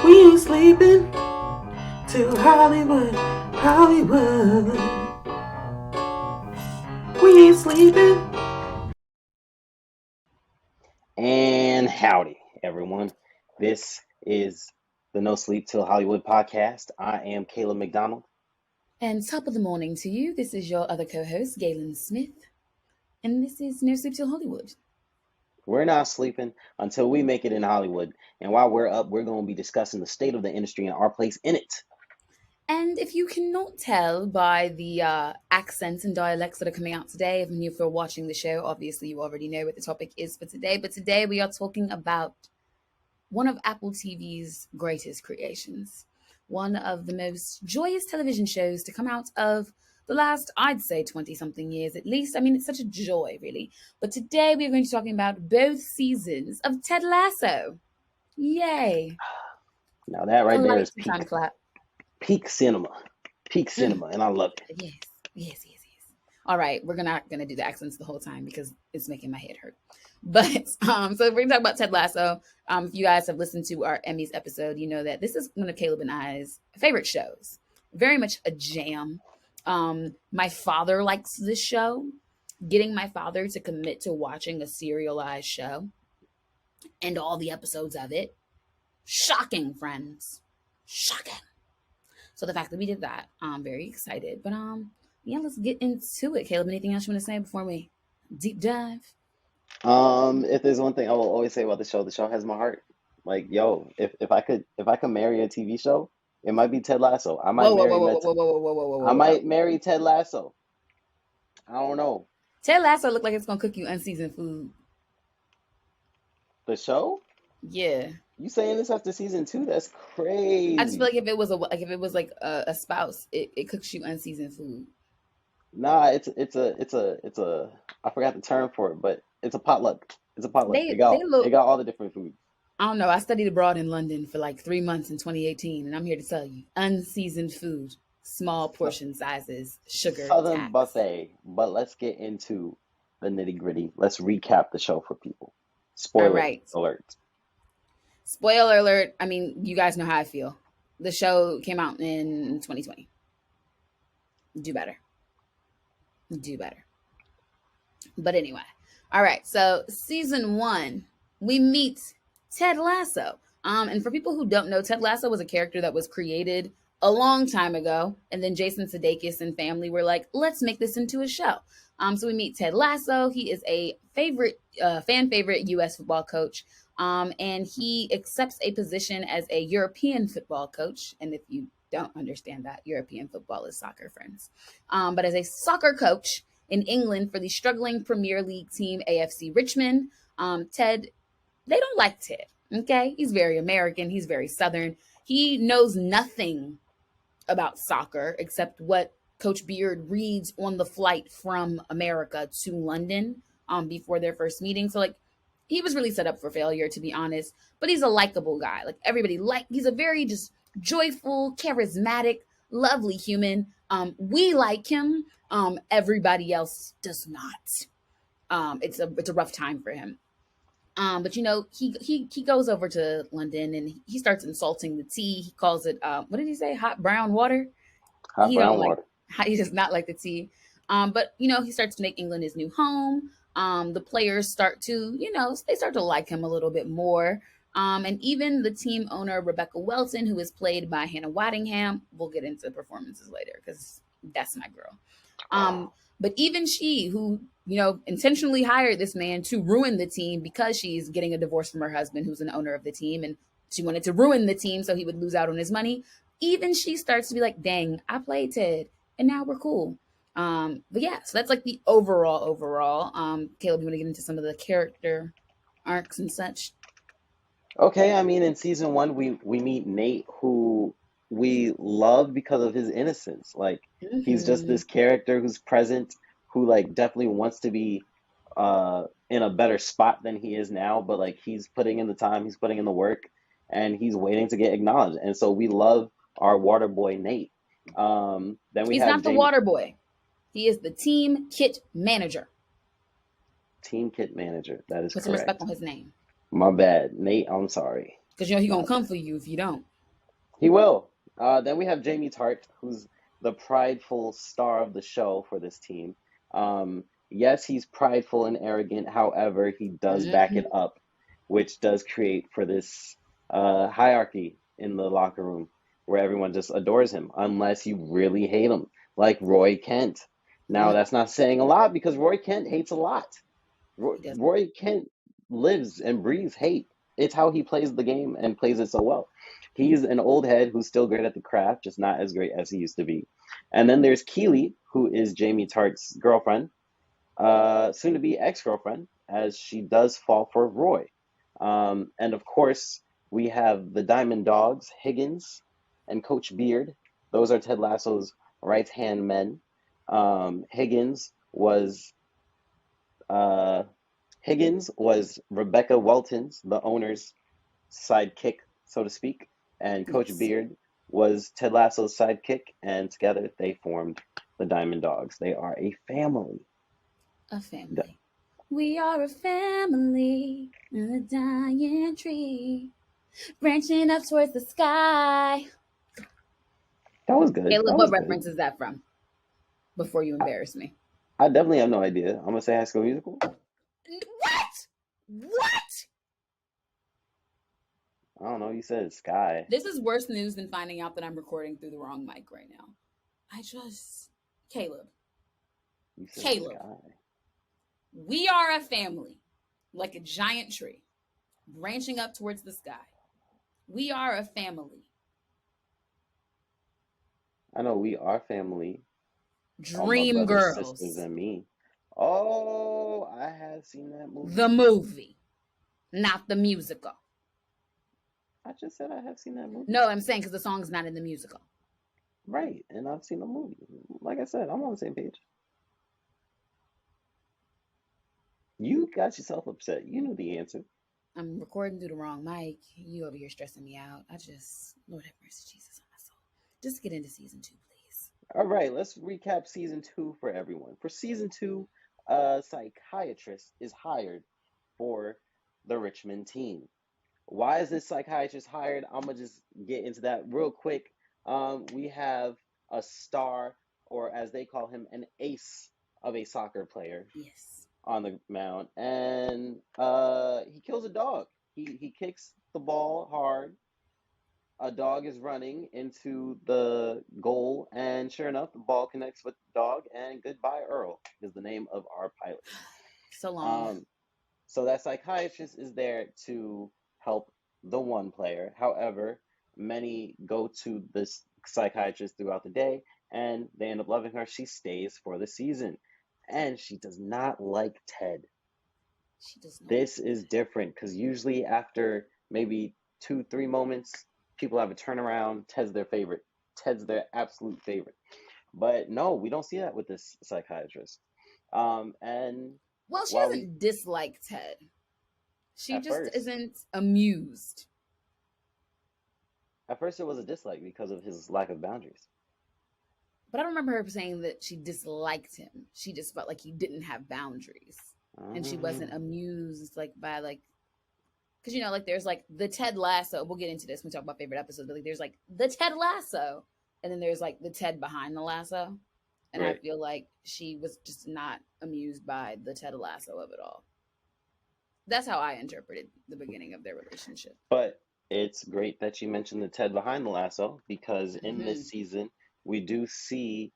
We ain't sleeping till Hollywood, Hollywood. We ain't sleeping. And howdy, everyone. This is the No Sleep Till Hollywood podcast. I am Caleb McDonald. And top of the morning to you. This is your other co-host, Gaelyn Smith. And this is No Sleep Till Hollywood. We're not sleeping until we make it in Hollywood. And while we're up, we're going to be discussing the state of the industry and our place in it. And if you cannot tell by the accents and dialects that are coming out today, if you're watching the show, obviously you already know what the topic is for today. But today we are talking about one of Apple TV's greatest creations. One of the most joyous television shows to come out of the last, I'd say, 20-something years at least. I mean, it's such a joy, really. But today we are going to be talking about both seasons of Ted Lasso. Yay. Now that right there is time clap. Peak cinema. Peak cinema, and I love it. Yes. All right, we're not gonna do the accents the whole time because it's making my head hurt. But so we're gonna talk about Ted Lasso. If you guys have listened to our Emmys episode, you know that this is one of Caleb and I's favorite shows. Very much a jam. My father likes this show. Getting my father to commit to watching a serialized show and all the episodes of it. Shocking, friends. Shocking. So the fact that we did that, I'm very excited. But yeah, let's get into it. Caleb, anything else you want to say before we deep dive? If there's one thing I will always say about the show has my heart. Like, yo, if I could marry a TV show, it might be Ted Lasso. I might marry Ted Lasso. I don't know. Ted Lasso look like it's gonna cook you unseasoned food. The show? Yeah. You saying this after season 2? That's crazy. I just feel like if it was a spouse, it cooks you unseasoned food. Nah, it's a I forgot the term for it, but it's a potluck. It's a potluck. It got all the different food. I don't know. I studied abroad in London for like 3 months in 2018, and I'm here to tell you, unseasoned food, small portion sizes, sugar. Southern buffet. But let's get into the nitty gritty. Let's recap the show for people. Spoiler alert. Spoiler alert. I mean, you guys know how I feel. The show came out in 2020. Do better. But anyway. All right. So season 1, we meet Ted Lasso. And for people who don't know, Ted Lasso was a character that was created a long time ago. And then Jason Sudeikis and family were like, let's make this into a show. So we meet Ted Lasso. He is a fan favorite U.S. football coach. And he accepts a position as a European football coach. And if you don't understand that, European football is soccer, friends. But as a soccer coach in England for the struggling Premier League team AFC Richmond, Ted, they don't like Ted, okay? He's very American. He's very Southern. He knows nothing about soccer except what Coach Beard reads on the flight from America to London before their first meeting. So, he was really set up for failure, to be honest. But he's a likable guy. He's a very just joyful, charismatic, lovely human. We like him. Everybody else does not. It's a rough time for him. But he goes over to London and he starts insulting the tea. He calls it what did he say? Hot brown water. Water. He does not like the tea. But he starts to make England his new home. The players start to, they start to like him a little bit more. And even the team owner, Rebecca Welton, who is played by Hannah Waddingham, we'll get into performances later because that's my girl. But even she, who, intentionally hired this man to ruin the team because she's getting a divorce from her husband, who's an owner of the team, and she wanted to ruin the team so he would lose out on his money. Even she starts to be like, dang, I played Ted, and now we're cool. But yeah, so that's like the overall. Caleb, you want to get into some of the character arcs and such? Okay, I mean, in season 1, we meet Nate, who we love because of his innocence. He's just this character who's present, who definitely wants to be in a better spot than he is now, but he's putting in the time, he's putting in the work, and he's waiting to get acknowledged. And so we love our water boy Nate. Then he's not the water boy. He is the team kit manager. Team kit manager. That is correct. Put some respect on his name. My bad. Nate, I'm sorry. Because he's going to come for you if you don't. He will. Then we have Jamie Tart, who's the prideful star of the show for this team. Yes, he's prideful and arrogant. However, he does back it Hmm. up, which does create for this hierarchy in the locker room where everyone just adores him, unless you really hate him, like Roy Kent. Now, Mm, that's not saying a lot because Roy Kent hates a lot. he does. Roy Kent lives and breathes hate. It's how he plays the game and plays it so well. He's an old head who's still great at the craft, just not as great as he used to be. And then there's Keely, who is Jamie Tart's girlfriend, soon to be ex-girlfriend, as she does fall for Roy. And of course, we have the Diamond Dogs, Higgins and Coach Beard. Those are Ted Lasso's right-hand men. Higgins was uh, Higgins was Rebecca Welton's, the owner's sidekick, so to speak, and Coach Yes, Beard was Ted Lasso's sidekick, and together they formed the Diamond Dogs. They are a family. a family. We are a family in a dying tree, branching up towards the sky. That was good. Caleb, That what was good. reference is that from? Before you I, embarrass me. I definitely have no idea. I'm gonna say High School Musical. What? What? I don't know. You said Sky. This is worse news than finding out that I'm recording through the wrong mic right now. I just, Caleb, You said Caleb, Sky. we are a family, like a giant tree, branching up towards the sky. We are a family. I know we are family. All my Dream brothers, sisters, Girls, and me. Oh, I have seen that movie. the movie, not the musical. I just said I have seen that movie. No, I'm saying because the song's not in the musical. Right, and I've seen the movie. Like I said, I'm on the same page. You got yourself upset. You knew the answer. I'm recording through the wrong mic. You over here stressing me out. Lord have mercy, Jesus on my soul. Just get into season 2, please. All right, let's recap season two for everyone. For season two, a psychiatrist is hired for the Richmond team. Why is this psychiatrist hired? I'm gonna just get into that real quick. We have a star, or as they call him, an ace of a soccer player Yes. on the mound, and he kills a dog. He kicks the ball hard. A dog is running into the goal, and sure enough, the ball connects with the dog. And goodbye, Earl is the name of our pilot. So long. Um, so that psychiatrist is there to help the one player. However, many go to this psychiatrist throughout the day, and they end up loving her. She stays for the season, and she does not like Ted. She does not. This is different because usually after maybe 2, 3 moments, people have a turnaround. Ted's their favorite. Ted's their absolute favorite. But no, we don't see that with this psychiatrist. And Well, she while we doesn't dislike Ted. She at just first, isn't amused. at first it was a dislike because of his lack of boundaries. But I don't remember her saying that she disliked him. She just felt like he didn't have boundaries. And she wasn't Um, amused by because like there's like the Ted Lasso. We'll get into this when we talk about favorite episodes, but like there's like the Ted Lasso, and then there's like the Ted behind the lasso. And I right. feel like she was just not amused by the Ted Lasso of it all. That's how I interpreted the beginning of their relationship. But it's great that you mentioned the Ted behind the lasso because in Mm-hmm. this season we do see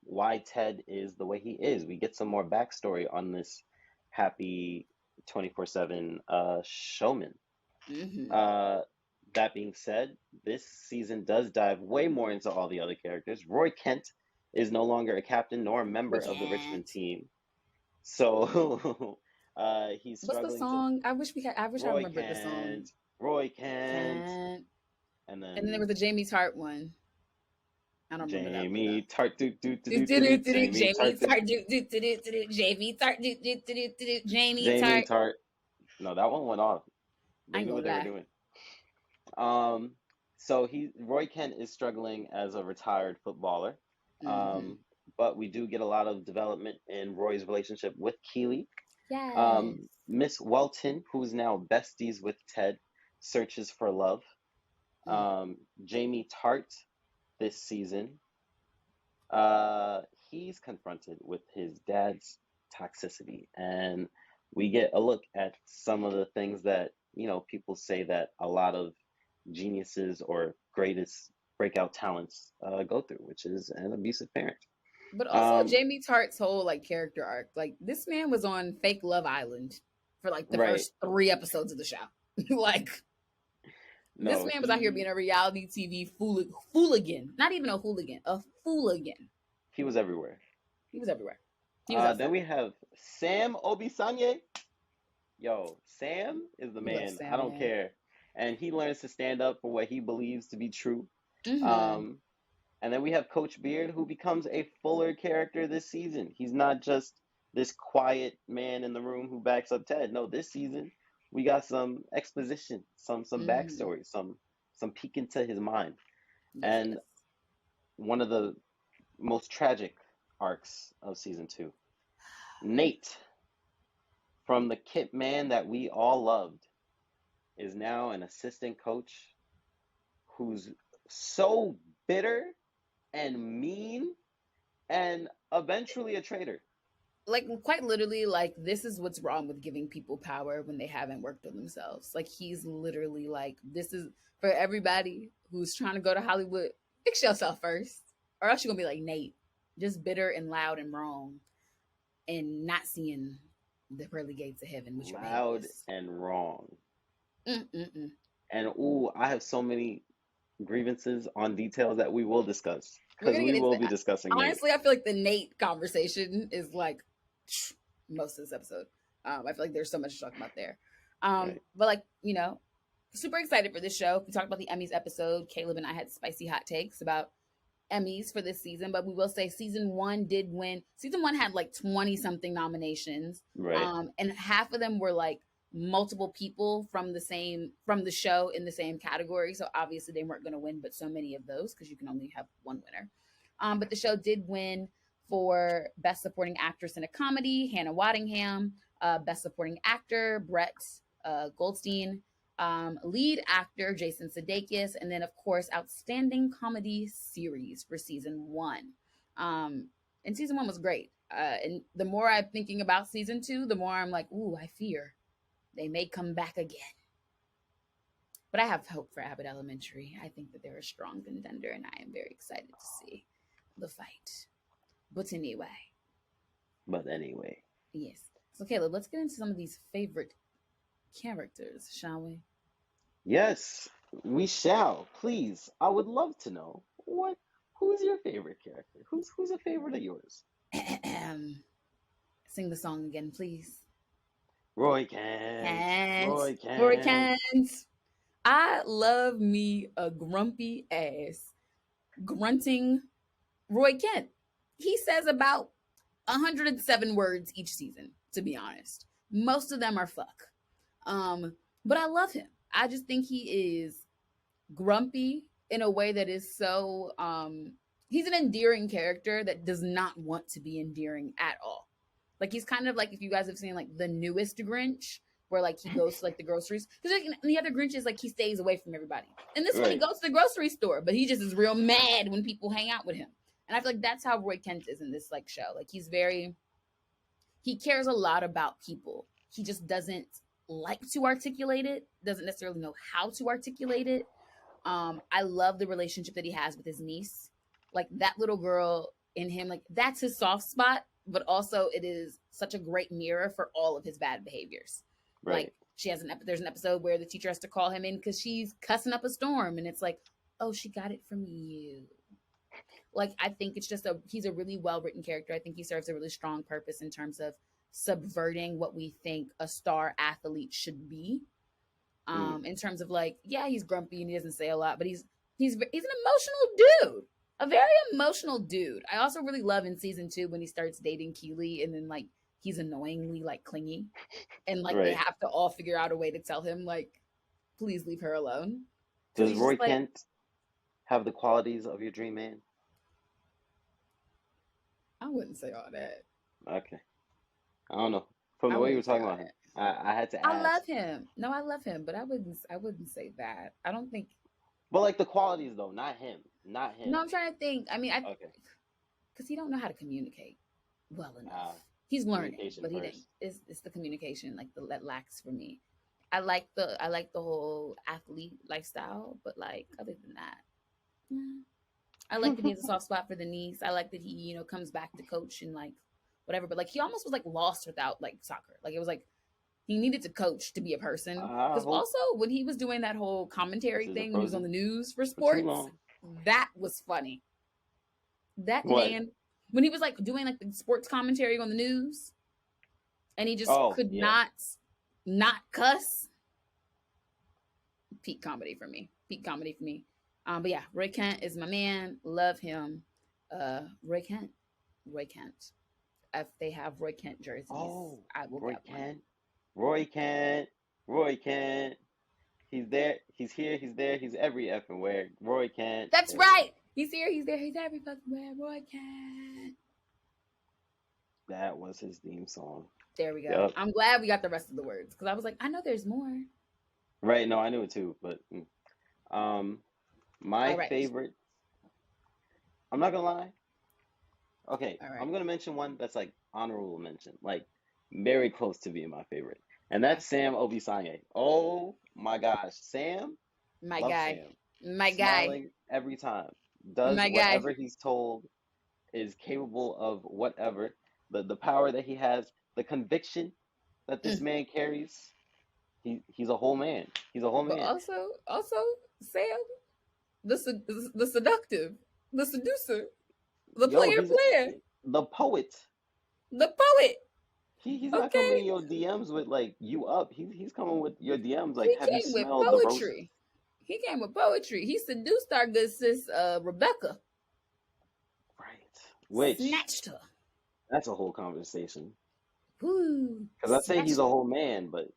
why Ted is the way he is. We get some more backstory on this happy 24/7 showman. Mm-hmm. Uh, that being said, this season does dive way more into all the other characters. Roy Kent is no longer a captain nor a member We of the Richmond can't. team, so he's What's the struggling to song? I wish we had. I wish I Roy remembered the song. Kent, Roy Kent, Can't. and And then there then was a Jamie Tart one. I don't remember that one Jamie though. Tart, do do do Do do do do do, do do do. Jamie Jamie Tart, do, Tart. Do do do do do. Jamie Tart. Do do do do do. Jamie Jamie Tart. Tart. No, that one went off. I They ain't knew gonna what they were lie. doing. Um, so Roy Kent is struggling as a retired footballer. Mm-hmm. Um, but we do get a lot of development in Roy's relationship with Keely. Yes. Miss Welton, who's now besties with Ted, searches for love. Jamie Tart this season, he's confronted with his dad's toxicity, and we get a look at some of the things that, people say that a lot of geniuses or greatest breakout talents go through, which is an abusive parent. But also Um, Jamie Tart's whole like character arc. Like this man was on fake Love Island for like the right. first 3 episodes of the show. Like this No, man was out here being a reality TV fooligan. Not even a hooligan, a fooligan. he was everywhere. He was everywhere. He was outside. Then we have Sam Obisanye. Yo, Sam is the We love man. I Sam, don't man. care. And he learns to stand up for what he believes to be true. Mm-hmm. And then we have Coach Beard, who becomes a fuller character this season. He's not just this quiet man in the room who backs up Ted. No, this season we got some exposition, some backstory, some peek into his mind. And Yes. one of the most tragic arcs of season 2. Nate, from the Kit man that we all loved, is now an assistant coach who's so bitter and mean and eventually a traitor. Like quite literally, like this is what's wrong with giving people power when they haven't worked on themselves. Like he's literally like, this is for everybody who's trying to go to Hollywood, fix yourself first. Or else you're gonna be like Nate, just bitter and loud and wrong and not seeing the pearly gates of heaven with your Loud babies. and wrong. Mm-mm-mm. And ooh, I have so many grievances on details that we will discuss, We're because gonna we get will into be discussing Nate. honestly, I feel like the Nate conversation is like most of this episode. I feel like there's so much to talk about there. Right. But like, super excited for this show. We talked about the Emmys episode. Caleb and I had spicy hot takes about Emmys for this season, but we will say season 1 did win. Season 1 had like 20 something nominations. Right. And half of them were like multiple people from the show in the same category. So obviously they weren't going to win, but so many of those because you can only have one winner. But the show did win for Best Supporting Actress in a Comedy, Hannah Waddingham, Best Supporting Actor, Brett Goldstein, lead actor, Jason Sudeikis, and then, of course, Outstanding Comedy Series for Season 1. And Season 1 was great. And the more I'm thinking about Season 2, the more I'm like, ooh, I fear they may come back again. But I have hope for Abbott Elementary. I think that they're a strong contender, and I am very excited to see the fight. But anyway. Yes. So, Caleb, let's get into some of these favorite characters, shall we? Yes, we shall. Please, I would love to know who is your favorite character? Who's a favorite of yours? Sing the song again, please. Roy Kent. Roy Kent. I love me a grumpy ass grunting Roy Kent. He says about 107 words each season, to be honest. Most of them are fuck. But I love him. I just think he is grumpy in a way that is so he's an endearing character that does not want to be endearing at all. Like he's kind of like, if you guys have seen like the newest Grinch, where like he goes to like the groceries, because like the other Grinch is like he stays away from everybody, and this one he goes to the grocery store, but he just is real mad when people hang out with him. And I feel like that's how Roy Kent is in this like show. Like he cares a lot about people. He just doesn't like to articulate it, doesn't necessarily know how to articulate it. I love the relationship that he has with his niece. Like that little girl in him, like that's his soft spot, but also it is such a great mirror for all of his bad behaviors. Right. Like there's an episode where the teacher has to call him in because she's cussing up a storm, and it's like, oh, she got it from you. Like, I think it's just he's a really well-written character. I think he serves a really strong purpose in terms of subverting what we think a star athlete should be. In terms of like, yeah, he's grumpy and he doesn't say a lot, but he's an emotional dude, a very emotional dude. I also really love in season 2 when he starts dating Keely, and then like he's annoyingly like clingy, and like they have to all figure out a way to tell him like, please leave her alone. Does Roy Kent have the qualities of your dream man? I wouldn't say all that. Okay. I don't know. From the way you were talking about him, I had to ask. I love him. No, I love him, but I wouldn't say that. I don't think But like the qualities though, not him. Not No, him. I'm trying to think. I mean, Okay. because he don't know how to communicate well Uh, enough. He's learning, Communication but he didn't. first. It's the communication like that lacks for me. I like the whole athlete lifestyle, but like other than that, yeah. I like that he has a soft spot for the niece. I like that he, comes back to coach and like whatever. But like he almost was like lost without like soccer. Like it was like he needed to coach to be a person. I Because hope also when he was doing that whole this commentary isn't thing when he was on the frozen news for for too sports, long. that was funny. That What? man, when he was like doing like the sports commentary on the news, and he just Oh, could yeah. not cuss. Peak comedy for me. Peak comedy for me. But yeah, Roy Kent is my man. Love him. Roy Kent. Roy Kent. If they have Roy Kent jerseys, Oh, I will Roy get one. Kent. Roy Kent. Roy Kent. He's there. He's here. He's there. He's every effing where. Roy Kent. That's There we go. right. He's here. He's there. He's every fucking where. Roy Kent. That was his theme song. There we go. Yep. I'm glad we got the rest of the words because I was like, I know there's more. Right. No, I knew it too. But my All right. favorite. I'm not gonna lie. Okay, All I'm right. gonna mention one that's like honorable mention, like very close to being my favorite, and Okay. that's Sam Obisanye. Oh my gosh, Sam, My love guy. Sam, My guy. smiling every time, does My guy. whatever he's told, is capable of whatever. The power that he has, the conviction that this Mm. man carries. He's a whole man. He's a whole But man. also, Sam, the seductive, the seducer, the Yo, player, the poet. the poet. He's not coming in Okay, your DMs with like you up. He's coming with your DMs like, he have you came with smelled the roses? poetry. He came with poetry. He seduced our good sis Rebecca, Right. Which snatched her. that's a whole conversation. Woo, Because I say he's snatched a her. whole man, but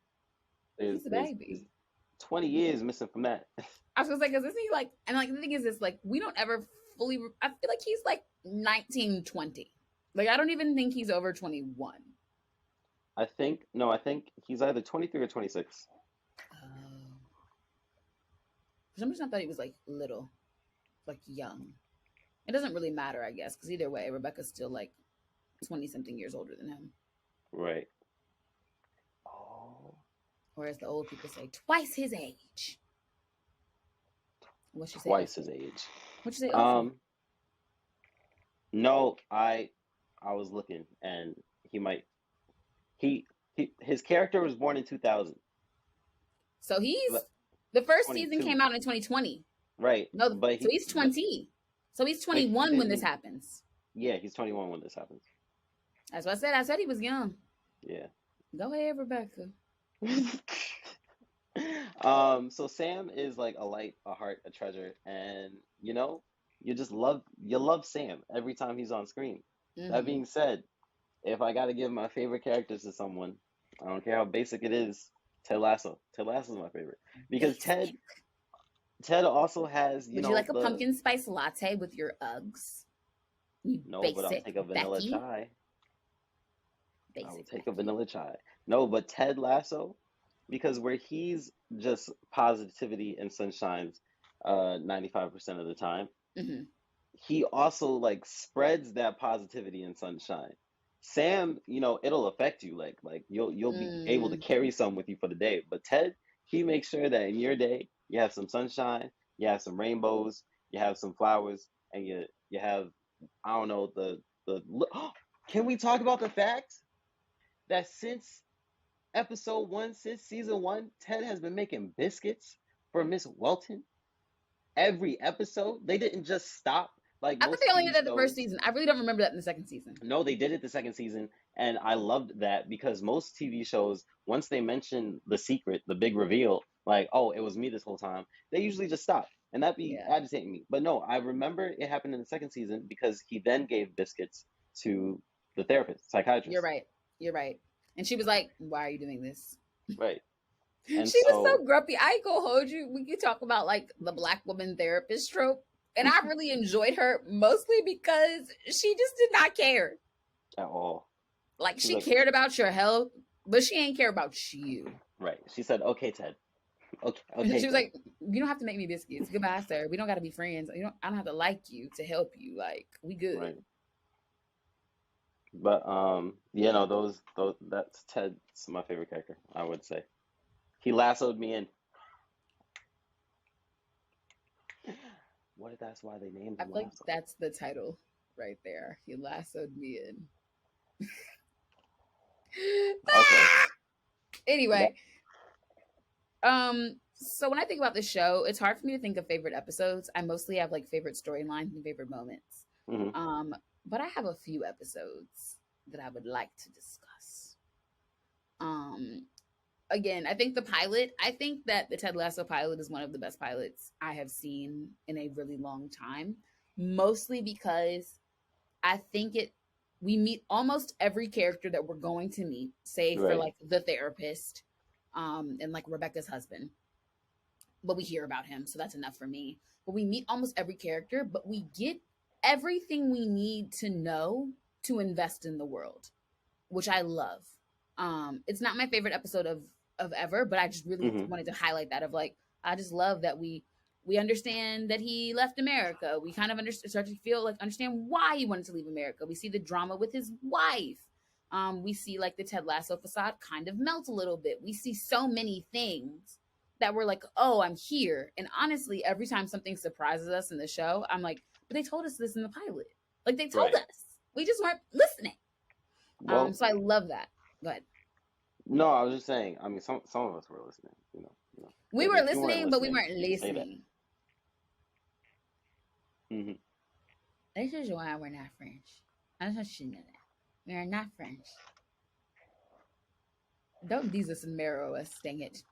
He's a there's baby. 20 years missing from that. I was gonna say because isn't he like? And like the thing is, this like we don't ever fully. I feel like he's like 19, 20. Like I don't even think he's over 21. I think no, I think he's either 23 or 26. Oh. For some reason, I thought he was like little, like young. It doesn't really matter, I guess, because either way, Rebecca's still like 20 something years older than him. Right. Oh, Or as the old people say, twice his age. What you say? twice his age. What you say? Oh, for? No, I was looking and he might his character was born in 2000. So Le- the first season 22. came out in 2020. Right. No, But so he's 20. So he's but he 21 when this didn't. happens. Yeah, he's 21 when this happens. That's what I said. I said he was young. Yeah. Go ahead, Rebecca. So Sam is like a light, a heart, a treasure, and you love Sam every time he's on screen. That Mm-hmm. being said, if I gotta give my favorite characters to someone, I don't care how basic it is, Ted Lasso. Ted Lasso is my favorite. Because Basic. Ted also has, Would you like a pumpkin spice latte with your Uggs? You no, but I'll basic take a vanilla Becky. chai. I will Basic take a Becky. vanilla chai. No, but Ted Lasso, because where he's just positivity and sunshines 95% of the time, Mm-hmm. he also like spreads that positivity and sunshine. Sam, it'll affect you like you'll be able to Mm, carry some with you for the day. But Ted, he makes sure that in your day you have some sunshine, you have some rainbows, you have some flowers, and you have I don't know the can we talk about the fact that since episode one, since season one, Ted has been making biscuits for Miss Welton every episode. They didn't just stop like I thought most they only TV did that the first shows. season. I really don't remember that in the second season. No, they did it the second season, and I loved that because most TV shows, once they mention the secret, the big reveal, like, oh, it was me this whole time, they usually just stop, and that be Yeah, agitating me. But no, I remember it happened in the second season because he then gave biscuits to the therapist, you're psychiatrist, right. You're right. And she was like, "Why are you doing this?" right? She And was so so, grumpy. I ain't gonna hold you. We could talk about like the black woman therapist trope, and I really enjoyed her mostly because she just did not care. at all, Like she's she like, cared about your health, but she ain't care about you. right? She said, "Okay, Ted." Okay, She was then. like, "You don't have to make me biscuits. Goodbye, sir. We don't got to be friends. I don't have to like you to help you. Like, we good." Right. But those that's Ted's my favorite character, I would say. He lassoed me in. What if that's why they named I him feel like Lasso? that's the title right there. He lassoed me in. Okay. That Anyway, so when I think about the show, it's hard for me to think of favorite episodes. I mostly have like favorite storylines and favorite moments. mhm. Um, but I have a few episodes that I would like to discuss. Um, Again, I think I think that the Ted Lasso pilot is one of the best pilots I have seen in a really long time. Mostly because I think we meet almost every character that we're going to meet, save for Right. like the therapist, and like Rebecca's husband. But we hear about him, so that's enough for me. But we meet almost every character, but we get everything we need to know to invest in the world, which I love. It's not my favorite episode of ever, but I just really Mhm. wanted to highlight that of like I just love that we understand that he left America. We kind of start to feel like understand why he wanted to leave America. We see the drama with his wife. We see like the Ted Lasso facade kind of melt a little bit. We see so many things that we're like, oh, I'm here. And honestly, every time something surprises us in the show, I'm like, but they told us this in the pilot. Like they told Right. us. We just weren't listening. Well, So I love that. Go ahead. no, I was just saying. I mean, some of us were listening. We But were if you weren't listening, but we listening, weren't you can say that. listening. Hmm. This is why we're not French. I just want you to know that. We are not French. Don't Jesus and marrow us, dang it.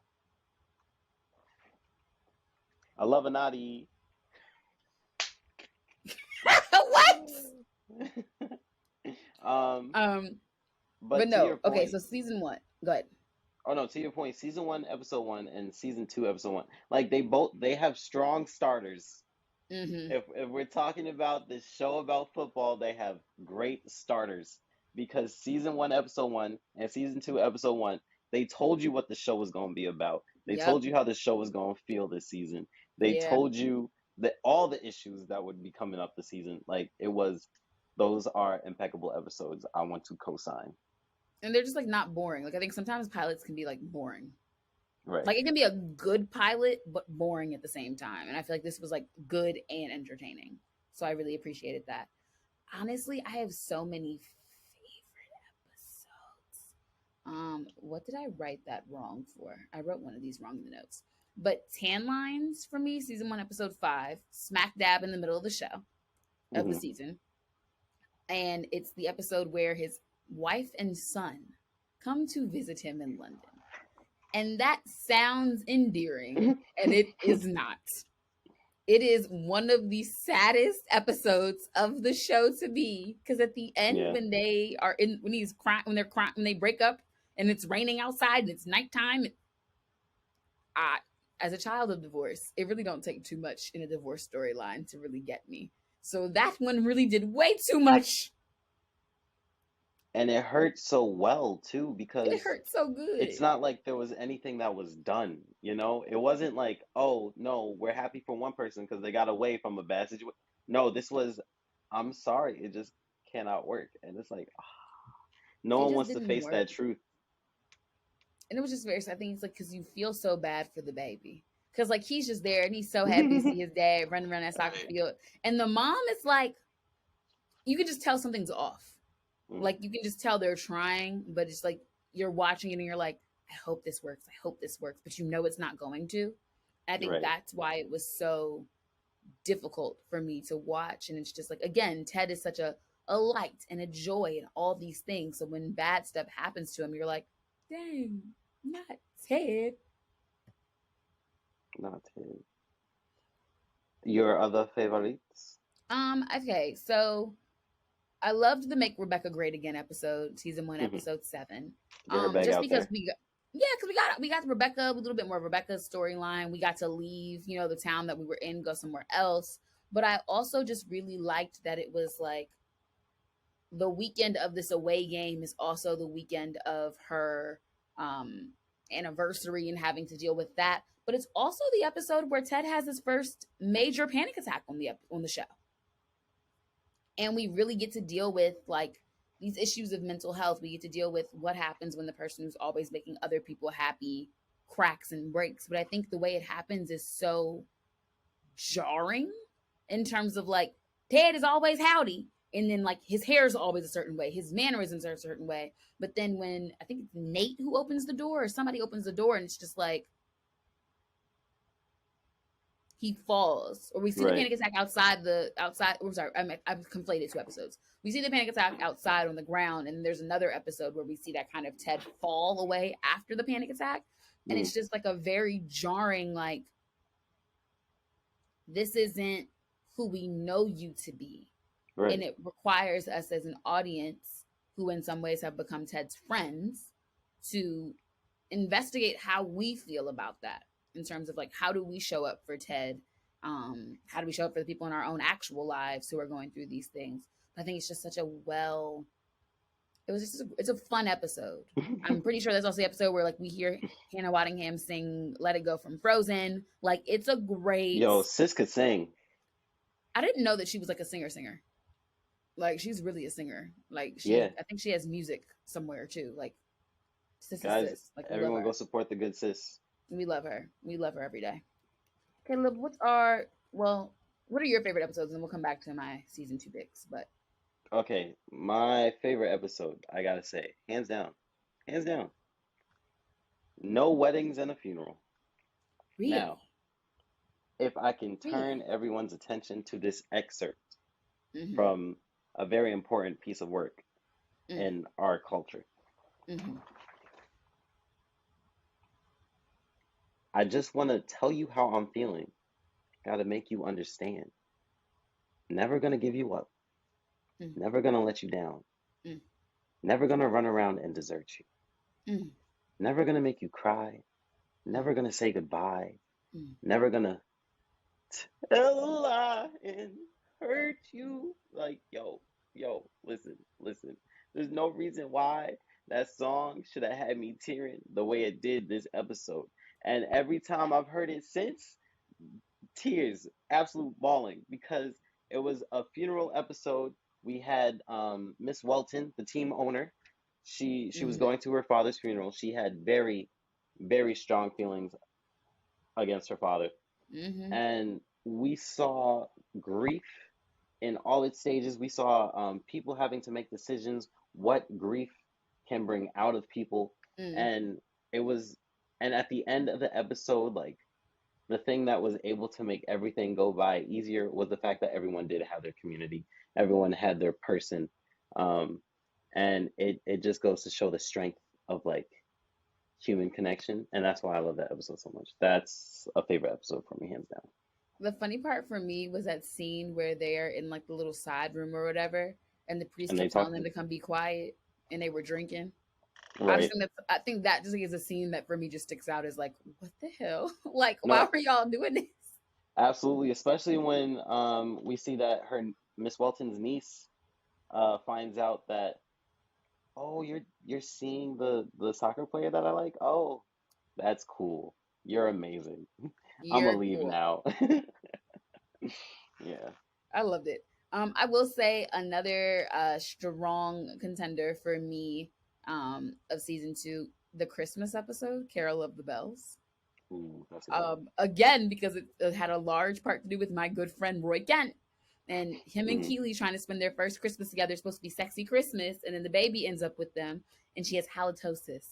I love a naughty. What? um, But but to your no. Okay, point, so season one. Go ahead. oh no, to your point, season one, episode one, and season two, episode one, like they have strong starters. Mm-hmm. If we're talking about this show about football, they have great starters because season one, episode one, and season two, episode one, they told you what the show was going to be about. They Yep. told you how the show was going to feel this season. They Yeah. told you that all the issues that would be coming up this season. Those are impeccable episodes. I want to co-sign. And they're just like not boring. Like I think sometimes pilots can be like boring. Right. Like it can be a good pilot, but boring at the same time. And I feel like this was like good and entertaining. So I really appreciated that. Honestly, I have so many favorite episodes. What did I write that wrong for? I wrote one of these wrong in the notes. But Tan Lines for me, season one, episode 5, smack dab in the middle of the show of the Hmm. season. And it's the episode where his wife and son come to visit him in London. And that sounds endearing, and it is not. It is one of the saddest episodes of the show to be because at the end Yeah. when they are in when he's crying when they break up and it's raining outside and it's nighttime, I as a child of divorce, it really don't take too much in a divorce storyline to really get me. So that one really did way too much. And it hurt so well too It because hurt so it's good. not like there was anything that was done, you know? It wasn't like, oh, no, we're happy for one person because they got away from a bad situation. No, this was, I'm sorry, it just cannot work. And it's like, no It one just wants to didn't face work. that truth. And it was just very sad. I think it's like because you feel so bad for the baby. Because like he's just there and he's so happy to see his dad running around that soccer field. And the mom is like, you can just tell something's off. Mm, Like you can just tell they're trying, but it's like you're watching it and you're like, I hope this works. I hope this works. But you know it's not going to. And I think right. that's why it was so difficult for me to watch. And it's just like, again, Ted is such a light and a joy and all these things. So when bad stuff happens to him, you're like, dang, not Ted. Not his. Your other favorites? Okay, so I loved the Make Rebecca Great Again episode, season one, Hmm. episode 7. Get her back Just out because there. because we got Rebecca, a little bit more of Rebecca's storyline. We got to leave, the town that we were in, go somewhere else. But I also just really liked that it was like the weekend of this away game is also the weekend of her anniversary and having to deal with that. but it's also the episode where Ted has his first major panic attack on the show. And we really get to deal with like these issues of mental health. We get to deal with what happens when the person who's always making other people happy cracks and breaks. But I think the way it happens is so jarring in terms of like Ted is always howdy, and then like his hair is always a certain way, his mannerisms are a certain way. But then when I think it's Nate who opens the door, or somebody opens the door, and it's just like he falls, or we see the panic attack outside. I'm sorry, I've conflated two episodes. We see the panic attack outside on the ground, and there's another episode where we see that kind of Ted fall away after the panic attack, and it's just like a very jarring, like, this isn't who we know you to be, and it requires us as an audience, who in some ways have become Ted's friends, to investigate how we feel about that. In terms of like, how do we show up for Ted? How do we show up for the people in our own actual lives who are going through these things? But I think it's just such it's a fun episode. I'm pretty sure that's also the episode where like we hear Hannah Waddingham sing "Let It Go" from Frozen. Like, it's a great. Yo, sis could sing. I didn't know that she was like a singer. Like, she's really a singer. Like, I think she has music somewhere too. Like, sis. Like, everyone go support the good sis. We love her. We love her every day. Caleb, what are your favorite episodes? And we'll come back to my season 2 picks. But okay, my favorite episode, I gotta say, hands down, no weddings and a funeral. Really? Now, if I can turn everyone's attention to this excerpt from a very important piece of work in our culture. I just want to tell you how I'm feeling. Gotta make you understand. Never gonna give you up. Never gonna let you down. Never gonna run around and desert you. Never gonna make you cry. Never gonna say goodbye. Never gonna tell a lie and hurt you. Like, yo, listen. There's no reason why that song should have had me tearing the way it did this episode. And every time I've heard it since, tears, absolute bawling, because it was a funeral episode. We had Miss Welton, the team owner. She was going to her father's funeral. She had very, very strong feelings against her father. And we saw grief in all its stages. We saw people having to make decisions, what grief can bring out of people. And at the end of the episode, like, the thing that was able to make everything go by easier was the fact that everyone did have their community. Everyone had their person. And it just goes to show the strength of, like, human connection. And that's why I love that episode so much. That's a favorite episode for me, hands down. The funny part for me was that scene where they're in like the little side room or whatever, and the priest kept telling them to come be quiet, and they were drinking. Right. I think that just is a scene that for me just sticks out as like, what the hell? Like, why were y'all doing this? Absolutely, especially when we see that her Miss Welton's niece finds out that, oh, you're seeing the soccer player that I like. Oh, that's cool. You're amazing. I'm gonna leave now. Yeah, I loved it. I will say another strong contender for me of season 2, the Christmas episode, Carol of the Bells. Ooh, that's again, because it had a large part to do with my good friend Roy Kent. And him and Keely trying to spend their first Christmas together. It's supposed to be sexy Christmas. And then the baby ends up with them. And she has halitosis.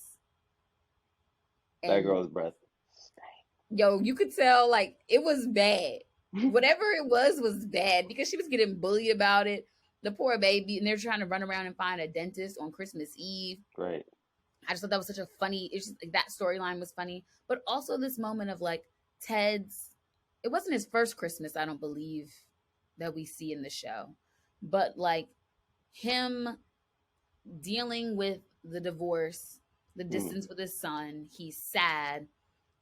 That girl's breath. Yo, you could tell, like, it was bad. Whatever it was bad. Because she was getting bullied about it. The poor baby. And they're trying to run around and find a dentist on Christmas Eve. Right. I just thought that was such a funny, it's just, like, that storyline was funny. But also this moment of, like, Ted's, it wasn't his first Christmas, I don't believe, that we see in the show. But, like, him dealing with the divorce, the distance with his son, he's sad.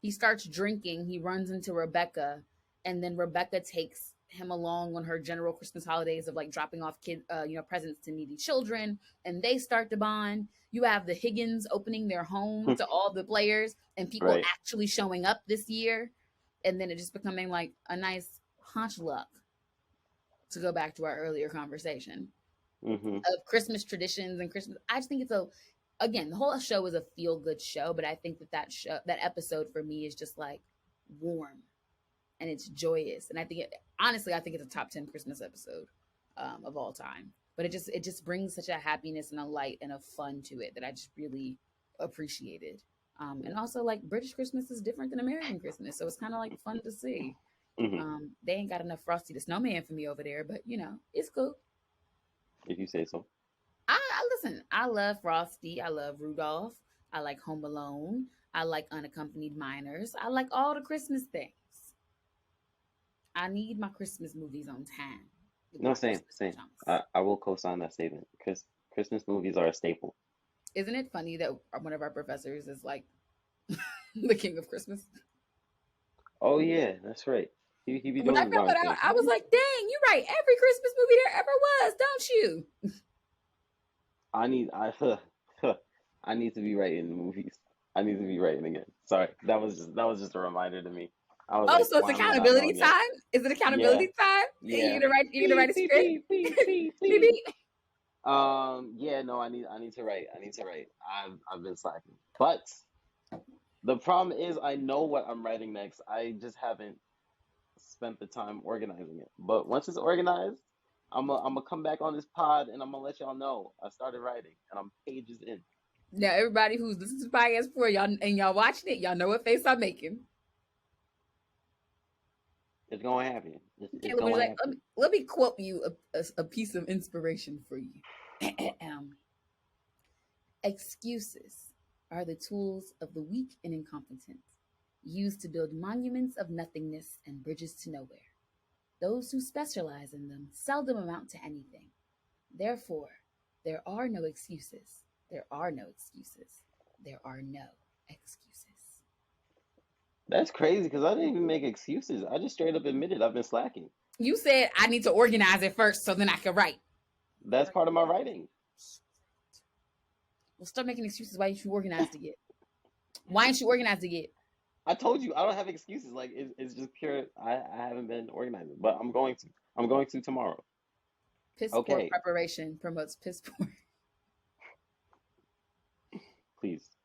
He starts drinking. He runs into Rebecca. And then Rebecca takes him along on her general Christmas holidays of like dropping off presents to needy children, and they start to bond. You have the Higgins opening their home to all the players and people Right. actually showing up this year, and then it just becoming like a nice hunch luck, to go back to our earlier conversation of Christmas traditions and Christmas. I just think again, the whole show is a feel good show, but I think that episode for me is just like warm and it's joyous. And I think honestly, I think it's a top 10 Christmas episode of all time. But it just brings such a happiness and a light and a fun to it that I just really appreciated. And also, like, British Christmas is different than American Christmas, so it's kind of like fun to see. They ain't got enough Frosty the Snowman for me over there, but it's cool. If you say so. I listen. I love Frosty. I love Rudolph. I like Home Alone. I like Unaccompanied Minors. I like all the Christmas things. I need my Christmas movies on time. No, same. I will co-sign that statement. Christmas movies are a staple. Isn't it funny that one of our professors is like the king of Christmas? Oh yeah, that's right. He be doing When I found that out, I was like, "Dang, you're right. Every Christmas movie there ever was, don't you?" I need to be writing the movies. I need to be writing again. Sorry, that was just a reminder to me. I was like, so it's accountability time. Is it accountability time? Yeah. You gonna write a script? Beep. Yeah, no, I need to write. I've been slacking. But the problem is I know what I'm writing next. I just haven't spent the time organizing it. But once it's organized, I'm gonna come back on this pod and I'm gonna let y'all know I started writing and I'm pages in. Now everybody who's listening to the podcast before y'all and y'all watching it, y'all know what face I'm making. It's gonna happen. Let me quote you a piece of inspiration for you. Excuses are the tools of the weak and incompetent, used to build monuments of nothingness and bridges to nowhere. Those who specialize in them seldom amount to anything. Therefore, there are no excuses. There are no excuses. There are no excuses. That's crazy because I didn't even make excuses. I just straight up admitted I've been slacking. You said I need to organize it first so then I can write. That's part of my writing. Well, start making excuses. Why ain't you organized again? Why ain't you organized again? I told you I don't have excuses. Like it's just pure. I haven't been organizing, but I'm going to. I'm going to tomorrow. Piss poor preparation promotes piss poor. Please.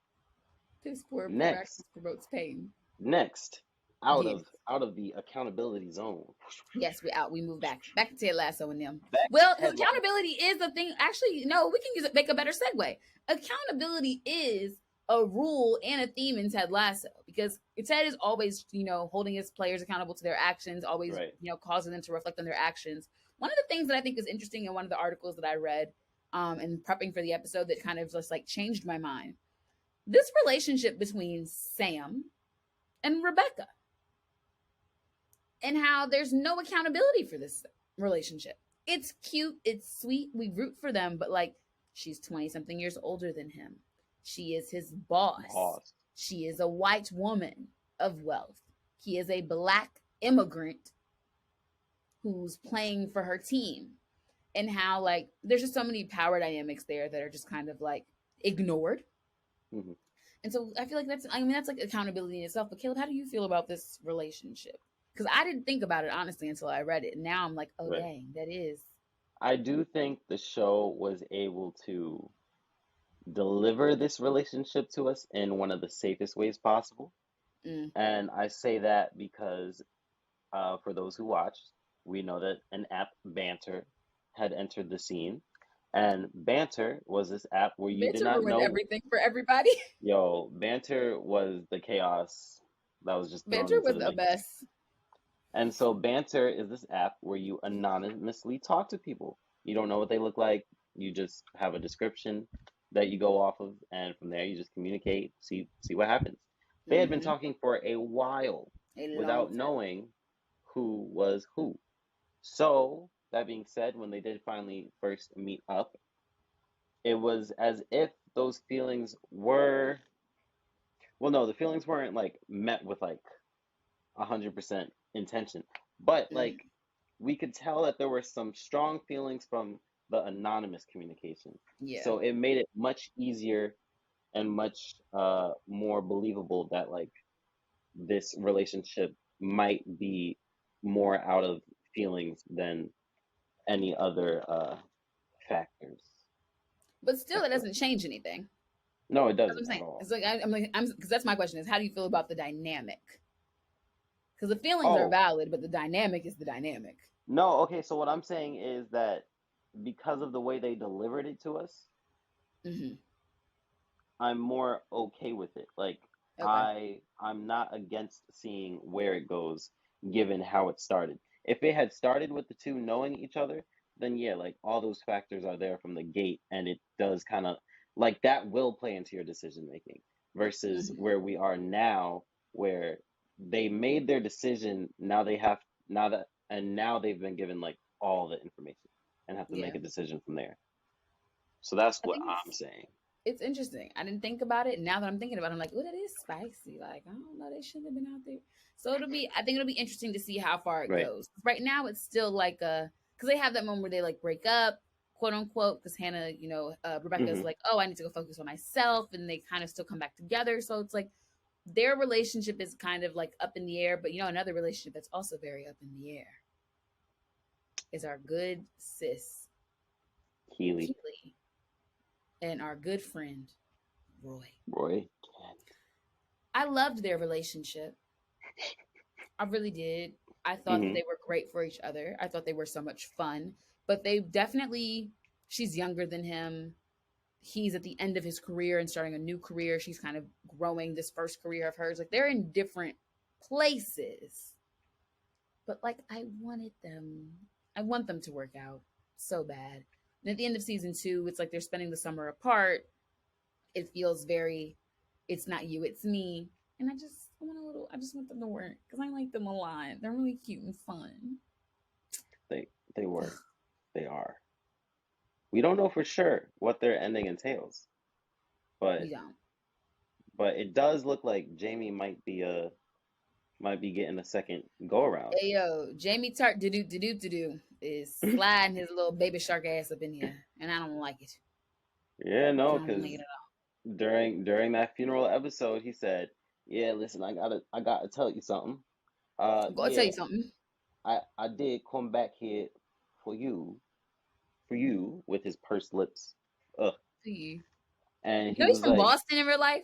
Piss poor practice promotes pain. Next, out of the accountability zone. Yes, we out. We move back to Ted Lasso and them. Well, accountability is the thing. Actually, no, we can use it. Make a better segue. Accountability is a rule and a theme in Ted Lasso because Ted is always, holding his players accountable to their actions, always, causing them to reflect on their actions. One of the things that I think is interesting in one of the articles that I read in prepping for the episode that kind of just like changed my mind. This relationship between Sam and Rebecca and how there's no accountability for this relationship. It's cute. It's sweet. We root for them, but like she's 20 something years older than him. She is his boss. She is a white woman of wealth. He is a black immigrant who's playing for her team. And how like there's just so many power dynamics there that are just kind of like ignored. Mm-hmm. And so I feel like that's like accountability in itself. But Caleb, how do you feel about this relationship? Because I didn't think about it honestly until I read it. And now I'm like, oh dang, that is. I do think the show was able to deliver this relationship to us in one of the safest ways possible. And I say that because for those who watched, we know that an app, Banter, had entered the scene. And Banter was this app where you did not know everything for everybody. Yo, Banter was the chaos that was just Banter was the best. And so Banter is this app where you anonymously talk to people. You don't know what they look like. You just have a description that you go off of, and from there you just communicate, see what happens. They had been talking for a while without knowing who was who. So that being said, when they did finally first meet up, it was as if those feelings were, well, no, the feelings weren't like met with like 100% intention, but like we could tell that there were some strong feelings from the anonymous communication. Yeah. So it made it much easier and much more believable that like this relationship might be more out of feelings than any other factors. But still, I that feel. doesn't change anything. No, it That's what I'm doesn't at saying. all. It's like I'm because that's my question is how do you feel about the dynamic? Because the feelings are Oh, valid, but the dynamic is the dynamic. no, okay, so what I'm saying is that because of the way they delivered it to us, Hmm. I'm more okay with it. Like Okay. I'm not against seeing where it goes given how it started. If it had started with the two knowing each other, then yeah, like all those factors are there from the gate and it does kind of like that will play into your decision making versus Hmm. where we are now where they made their decision, now they have now that and now they've been given like all the information and have to make Yeah. a decision from there. So that's I what think I'm saying. it's interesting. I didn't think about it. Now that I'm thinking about it, I'm like, oh, that is spicy. Like, I don't know, they shouldn't have been out there. So I think it'll be interesting to see how far it Right. goes. Right now, it's still like because they have that moment where they like break up, quote unquote, because Hannah, Rebecca's Hmm. like, oh, I need to go focus on myself. And they kind of still come back together. So it's like their relationship is kind of like up in the air. But another relationship that's also very up in the air is our good sis, Keely. Keely, and our good friend, Roy. Roy. I loved their relationship. I really did. I thought that Hmm. they were great for each other. I thought they were so much fun. But they definitely, she's younger than him. He's at the end of his career and starting a new career. She's kind of growing this first career of hers. Like they're in different places. But like I want them to work out so bad. And at the end of season 2, it's like they're spending the summer apart. It feels very, it's not you, it's me. And I just want them to work because I like them a lot. They're really cute and fun. They were. They are. We don't know for sure what their ending entails, We but don't. it does look like Jamie might be getting a second go around. Hey yo, Jamie Tart do is sliding his little baby shark ass up in here, and I don't like it. Yeah, I no, don't like it because at all. during that funeral episode, he said, "Yeah, listen, I gotta tell you something. I'm gonna tell Yeah, you something. I did come back here for you, with his pursed lips. Ugh." To you. And You he know he's was from like, Boston in real life.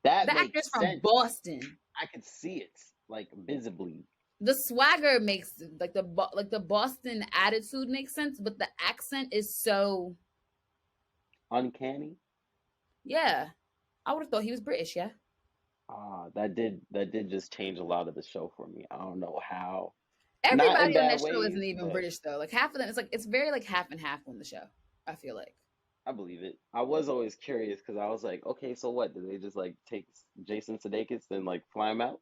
"That The makes actor's from sense. Boston. I could see it like visibly." The swagger makes like the Boston attitude makes sense, but the accent is so Uncanny. yeah. I would have thought he was British. Yeah. That did just change a lot of the show for me. I don't know how. Not in Everybody on bad that show ways, isn't even but British though. Like half of them, it's very like half and half on the show. I feel like. I believe it. I was always curious because I was like, okay, so what? Did they just like take Jason Sudeikis and like fly him out,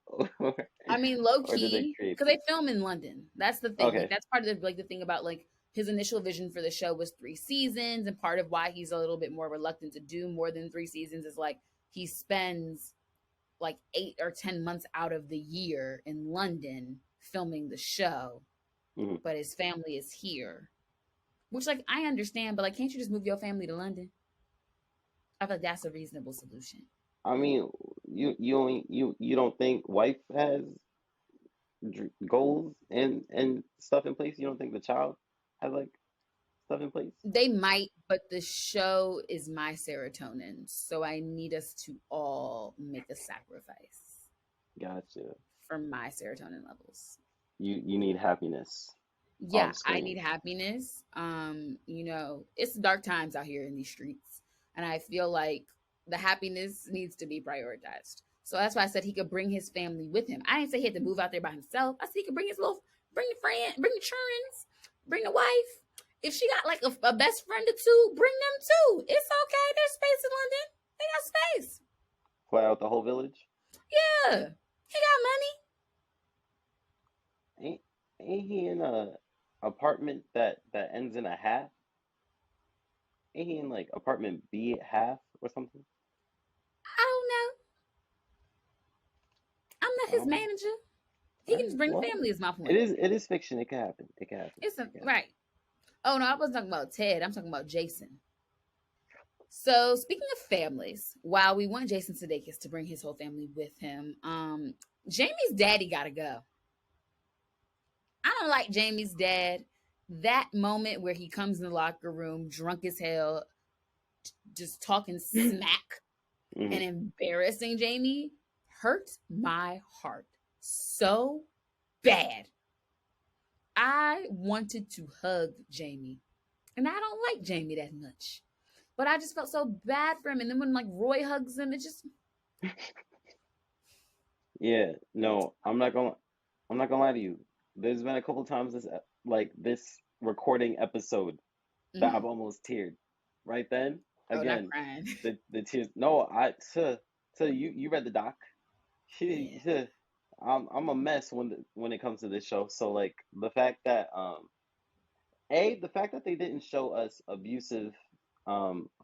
I mean, low or did they key, create because they this? film in London. That's the thing. Like Okay. that's part of the thing about like his initial vision for the show was 3 seasons, and part of why he's a little bit more reluctant to do more than 3 seasons is like he spends like 8 or 10 months out of the year in London filming the show, Hmm. but his family is here. Which like I understand, but like can't you just move your family to London? I feel like that's a reasonable solution. I mean, you don't think wife has goals and stuff in place? You don't think the child has like stuff in place? They might, but the show is my serotonin. So I need us to all make a sacrifice Gotcha. for my serotonin levels. You need happiness Yeah, on I need screen. happiness. It's dark times out here in these streets. And I feel like the happiness needs to be prioritized. So that's why I said he could bring his family with him. I didn't say he had to move out there by himself. I said he could bring the friend, bring the children, bring the wife. If she got like a best friend or two, bring them too. It's okay. There's space in London. They got space. Fly out the whole village. Yeah. He got money. Ain't ain't he in a apartment that ends in a half? Ain't he in like apartment B half or something? I don't know. I'm not I his don't know. manager. He can just bring the Well, family. Is my it point. is fiction. It can happen. It can happen. It's It can happen. right. Oh no, I wasn't talking about Ted. I'm talking about Jason. So speaking of families, while we want Jason Sudeikis to bring his whole family with him, Jamie's daddy gotta go. I don't like Jamie's dad. That moment where he comes in the locker room drunk as hell, just talking smack and Mhm. embarrassing Jamie hurt my heart so bad. I wanted to hug Jamie. And I don't like Jamie that much. But I just felt so bad for him. And then when like Roy hugs him, it just Yeah, no, I'm not gonna lie to you. There's been a couple times this recording episode that I've mm, almost teared. Right then, oh, not again, crying. the tears. No, to you read the doc. Yeah. I'm a mess when it comes to this show. So like the fact that the fact that they didn't show us abusive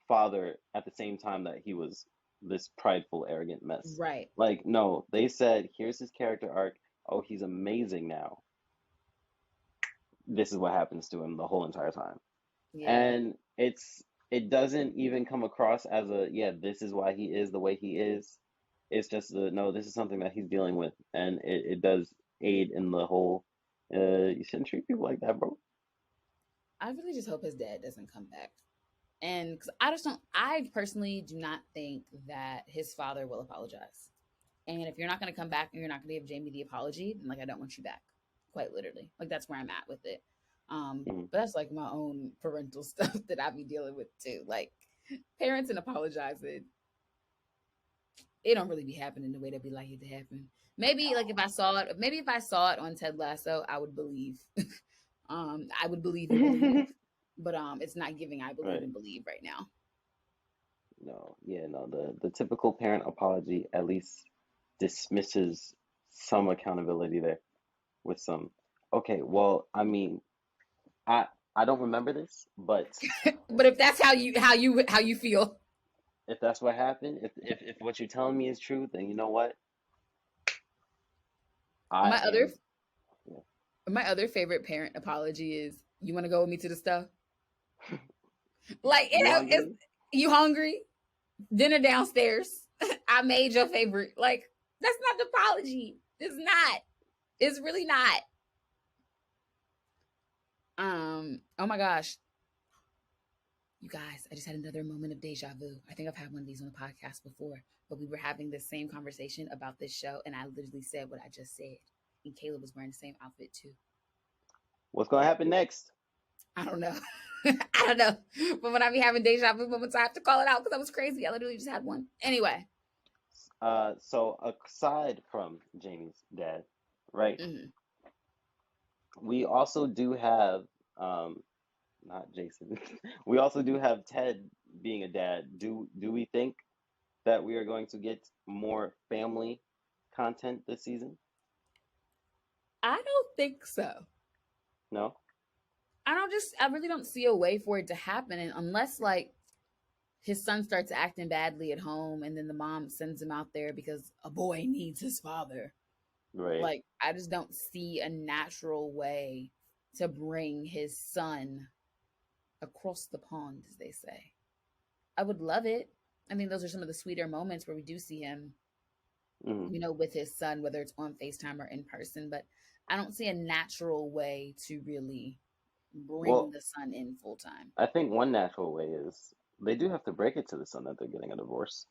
father at the same time that he was this prideful, arrogant mess. Right. Like, no, they said, here's his character arc. Oh, he's amazing now. This is what happens to him the whole entire time. Yeah. And it doesn't even come across as yeah, this is why he is the way he is. It's just no, this is something that he's dealing with, and it does aid in the whole. You shouldn't treat people like that, bro. I really just hope his dad doesn't come back. And because I just don't, I personally do not think that his father will apologize. And if you're not going to come back and you're not going to give Jamie the apology, then like I don't want you back. Quite literally. Like that's where I'm at with it. Mhm. But that's like my own parental stuff that I be dealing with too. Like parents and apologizing, it don't really be happening the way that we like it to happen. Maybe like if I saw it on Ted Lasso, I would believe. I would believe and believe. But it's not giving I believe Right. and believe right now. No, yeah, no. The typical parent apology at least dismisses some accountability there with some. Okay, well, I mean, I I don't remember this, but But if that's how you feel. if that's what happened, if what you're telling me is true, then you know what? I My other am. Yeah. my other favorite parent apology is you want to go with me to the stuff? Like You it's hungry? you hungry? Dinner downstairs. I made your favorite. Like that's not the apology. It's not. It's really not. Oh my gosh. You guys, I just had another moment of deja vu. I think I've had one of these on the podcast before, but we were having the same conversation about this show, and I literally said what I just said. And Caleb was wearing the same outfit too. What's gonna happen next? I don't know. I don't know. But when I be having deja vu moments, I have to call it out because that was crazy. I literally just had one. Anyway. So aside from Jamie's dad, right? Mhm. We also do have not Jason. We also do have Ted being a dad. Do we think that we are going to get more family content this season? I don't think so. No? I really don't see a way for it to happen unless like his son starts acting badly at home and then the mom sends him out there because a boy needs his father. Right. Like I just don't see a natural way to bring his son across the pond, as they say. I would love it. I think those are some of the sweeter moments where we do see him, Hmm. with his son, whether it's on FaceTime or in person. But I don't see a natural way to really bring Well, the son in full time. I think one natural way is they do have to break it to the son that they're getting a divorce.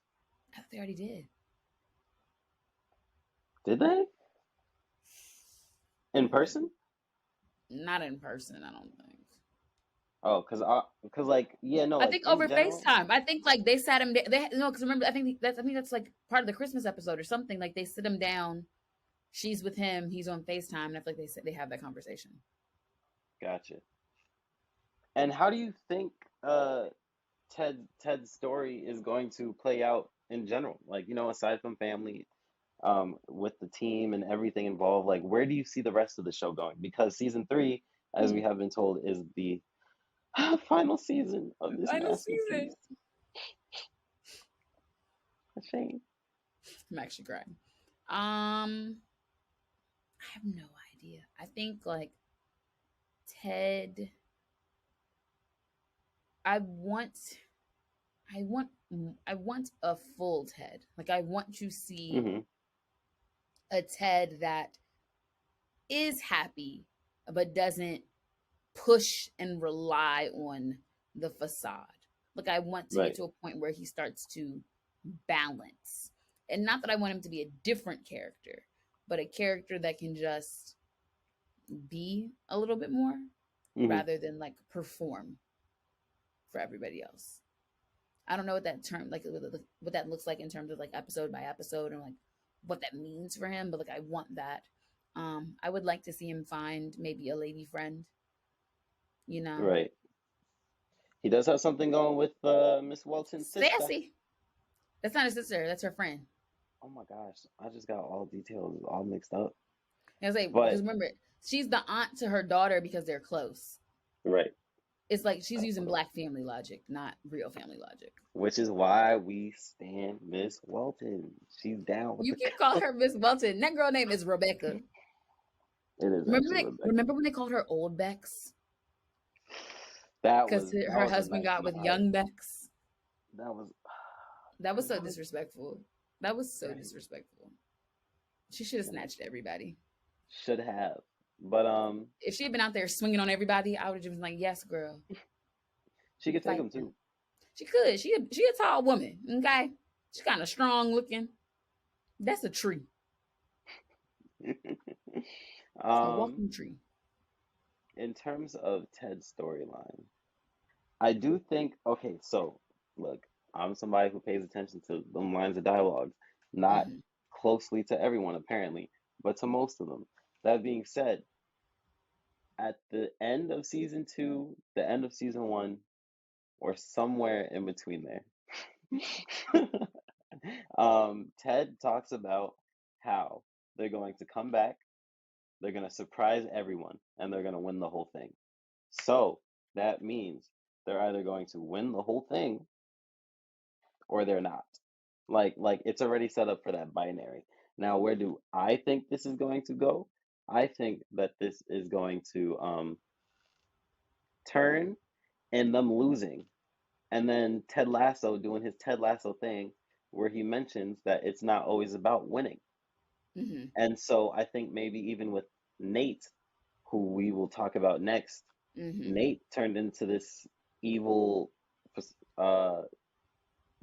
I thought they already did. Did they? In person? Not in person, I don't think. Oh, cause like yeah, no, I like think in over general, FaceTime. I think like they sat him. They no, because remember, I think that's like part of the Christmas episode or something. Like they sit him down. She's with him. He's on FaceTime, and I feel like they said they have that conversation. gotcha. And how do you think Ted's story is going to play out in general? Like, aside from family, with the team and everything involved, like where do you see the rest of the show going? Because season three, as we Hmm. have been told, is the final season of this Final season. masterpiece. A shame. I'm actually crying. Um, I have no idea. I think like Ted. I want. I want. I want a full Ted. Like I want to see Hmm. a Ted that is happy, but doesn't push and rely on the facade. Like I want to get Right. to a point where he starts to balance. And not that I want him to be a different character, but a character that can just be a little bit more Hmm. rather than like perform for everybody else. I don't know what that term like what that looks like in terms of like episode by episode and like what that means for him, but like I want that. I would like to see him find maybe a lady friend, you know. Right. He does have something going with Miss Walton's sister. Sassy. That's not his sister, that's her friend. Oh my gosh, I just got all details all mixed up. I was like, because But remember, she's the aunt to her daughter because they're close. right, It's like she's using black family logic, not real family logic. which is why we stand Miss Walton. She's down with You the keep calling her Miss Welton. That girl name is Rebecca. It is Remember actually they, Rebecca. remember when they called her Old Bex? That Because was that her was a husband nice got with lie. Young Bex. That was That was so that was disrespectful. That was so right. disrespectful. She should have snatched everybody. Should have. But If she had been out there swinging on everybody, I would have just been like, "Yes, girl, she could take fight them them." too. She could. She a tall woman. Okay, she's kind of strong looking. That's a tree, a um, walking tree. in terms of Ted's storyline, I do think okay, so look, I'm somebody who pays attention to the lines of dialogues, not Hmm. closely to everyone apparently, but to most of them. That being said, at the end of season two, the end of season one, or somewhere in between there, Ted talks about how they're going to come back, they're going to surprise everyone, and they're going to win the whole thing. So that means they're either going to win the whole thing or they're not. Like it's already set up for that binary. Now, where do I think this is going to go? I think that this is going to turn and them losing, and then Ted Lasso doing his Ted Lasso thing, where he mentions that it's not always about winning. Hmm. And so I think maybe even with Nate, who we will talk about next, Hmm. Nate turned into this evil, uh,